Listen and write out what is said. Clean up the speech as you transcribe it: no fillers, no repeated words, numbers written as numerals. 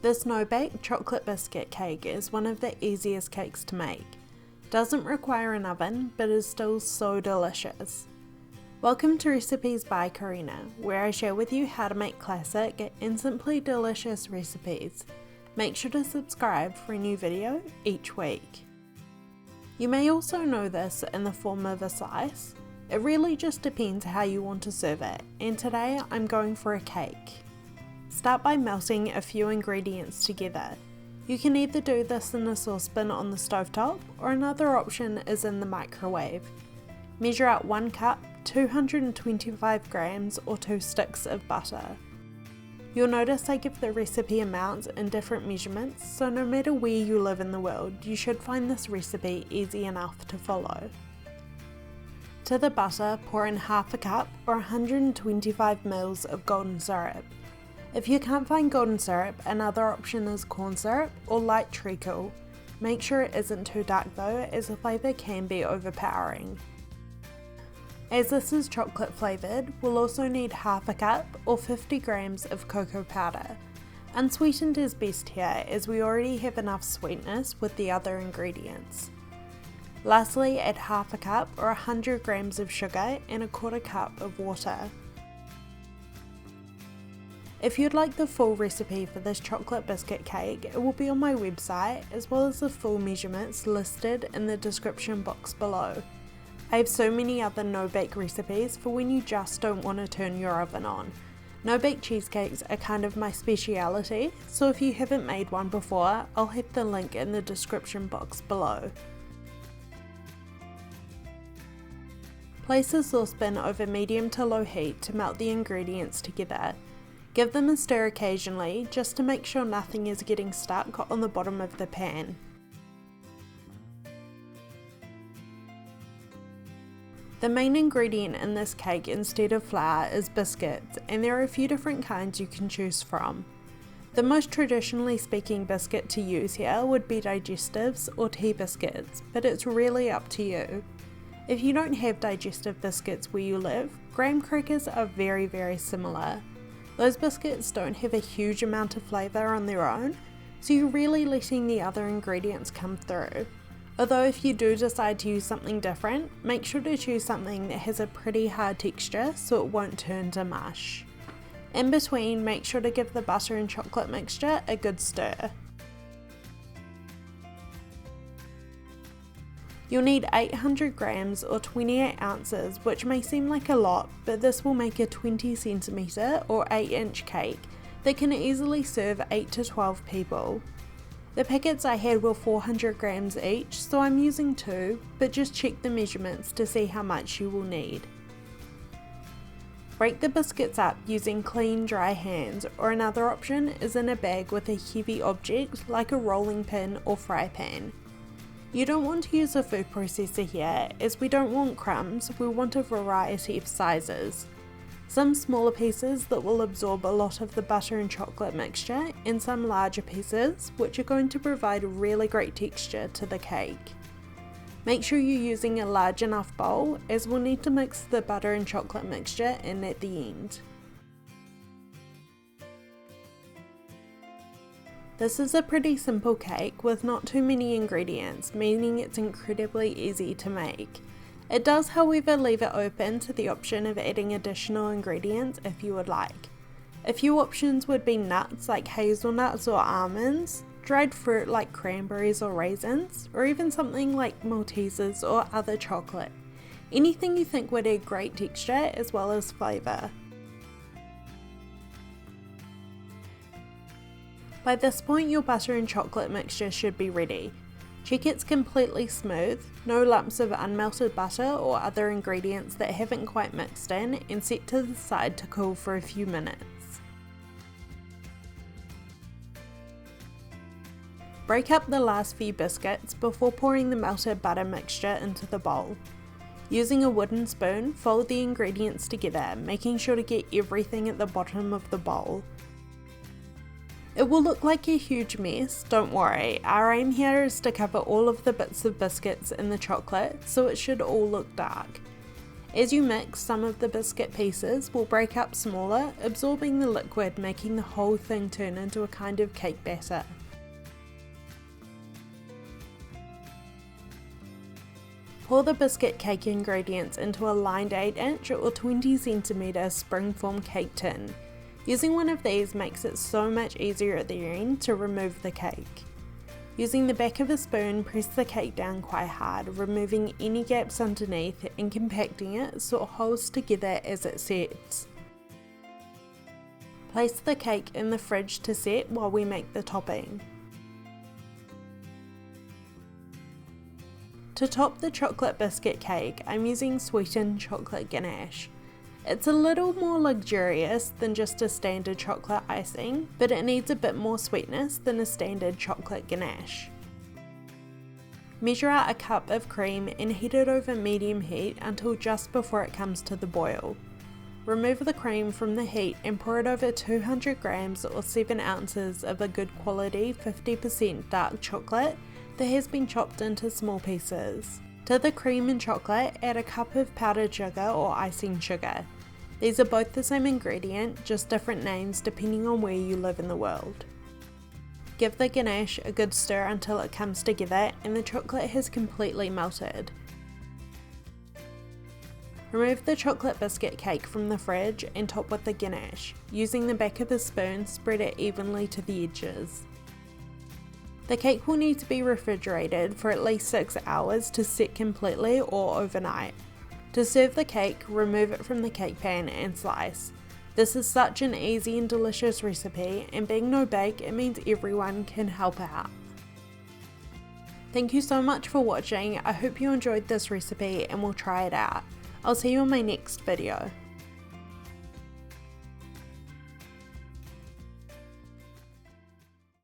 This no-bake chocolate biscuit cake is one of the easiest cakes to make. Doesn't require an oven, but is still so delicious. Welcome to Recipes by Karina, where I share with you how to make classic and simply delicious recipes. Make sure to subscribe for a new video each week. You may also know this in the form of a slice. It really just depends how you want to serve it, and today I'm going for a cake. Start by melting a few ingredients together. You can either do this in a saucepan on the stovetop, or another option is in the microwave. Measure out 1 cup, 225 grams or 2 sticks of butter. You'll notice I give the recipe amounts in different measurements, so no matter where you live in the world, you should find this recipe easy enough to follow. To the butter, pour in half a cup or 125 ml of golden syrup. If you can't find golden syrup, another option is corn syrup or light treacle. Make sure it isn't too dark though, as the flavour can be overpowering. As this is chocolate flavoured, we'll also need half a cup or 50 grams of cocoa powder. Unsweetened is best here, as we already have enough sweetness with the other ingredients. Lastly, add half a cup or 100 grams of sugar and a quarter cup of water. If you'd like the full recipe for this chocolate biscuit cake, it will be on my website, as well as the full measurements listed in the description box below. I have so many other no-bake recipes for when you just don't want to turn your oven on. No-bake cheesecakes are kind of my speciality, so if you haven't made one before, I'll have the link in the description box below. Place a saucepan over medium to low heat to melt the ingredients together. Give them a stir occasionally, just to make sure nothing is getting stuck on the bottom of the pan. The main ingredient in this cake instead of flour is biscuits, and there are a few different kinds you can choose from. The most traditionally speaking biscuit to use here would be Digestives or tea biscuits, but it's really up to you. If you don't have digestive biscuits where you live, graham crackers are very similar. Those biscuits don't have a huge amount of flavour on their own, so you're really letting the other ingredients come through. Although if you do decide to use something different, make sure to choose something that has a pretty hard texture so it won't turn to mush. In between, make sure to give the butter and chocolate mixture a good stir. You'll need 800 grams or 28 ounces, which may seem like a lot, but this will make a 20 centimeter or 8-inch cake that can easily serve 8 to 12 people. The packets I had were 400 grams each, so I'm using 2, but just check the measurements to see how much you will need. Break the biscuits up using clean, dry hands, or another option is in a bag with a heavy object like a rolling pin or fry pan. You don't want to use a food processor here, as we don't want crumbs, we want a variety of sizes. Some smaller pieces that will absorb a lot of the butter and chocolate mixture, and some larger pieces, which are going to provide a really great texture to the cake. Make sure you're using a large enough bowl, as we'll need to mix the butter and chocolate mixture in at the end. This is a pretty simple cake with not too many ingredients, meaning it's incredibly easy to make. It does, however, leave it open to the option of adding additional ingredients if you would like. A few options would be nuts like hazelnuts or almonds, dried fruit like cranberries or raisins, or even something like Maltesers or other chocolate. Anything you think would add great texture as well as flavour. By this point, your butter and chocolate mixture should be ready. Check it's completely smooth, no lumps of unmelted butter or other ingredients that haven't quite mixed in, and set to the side to cool for a few minutes. Break up the last few biscuits before pouring the melted butter mixture into the bowl. Using a wooden spoon, fold the ingredients together, making sure to get everything at the bottom of the bowl. It will look like a huge mess, don't worry, our aim here is to cover all of the bits of biscuits in the chocolate, so it should all look dark. As you mix, some of the biscuit pieces will break up smaller, absorbing the liquid, making the whole thing turn into a kind of cake batter. Pour the biscuit cake ingredients into a lined 8-inch or 20cm springform cake tin. Using one of these makes it so much easier at the end to remove the cake. Using the back of a spoon, press the cake down quite hard, removing any gaps underneath and compacting it so it holds together as it sets. Place the cake in the fridge to set while we make the topping. To top the chocolate biscuit cake, I'm using sweetened chocolate ganache. It's a little more luxurious than just a standard chocolate icing, but it needs a bit more sweetness than a standard chocolate ganache. Measure out a cup of cream and heat it over medium heat until just before it comes to the boil. Remove the cream from the heat and pour it over 200 grams or 7 ounces of a good quality 50% dark chocolate that has been chopped into small pieces. To the cream and chocolate, add a cup of powdered sugar or icing sugar. These are both the same ingredient, just different names depending on where you live in the world. Give the ganache a good stir until it comes together and the chocolate has completely melted. Remove the chocolate biscuit cake from the fridge and top with the ganache. Using the back of a spoon, spread it evenly to the edges. The cake will need to be refrigerated for at least 6 hours to set completely or overnight. To serve the cake, remove it from the cake pan and slice. This is such an easy and delicious recipe, and being no bake, it means everyone can help out. Thank you so much for watching. I hope you enjoyed this recipe and will try it out. I'll see you in my next video.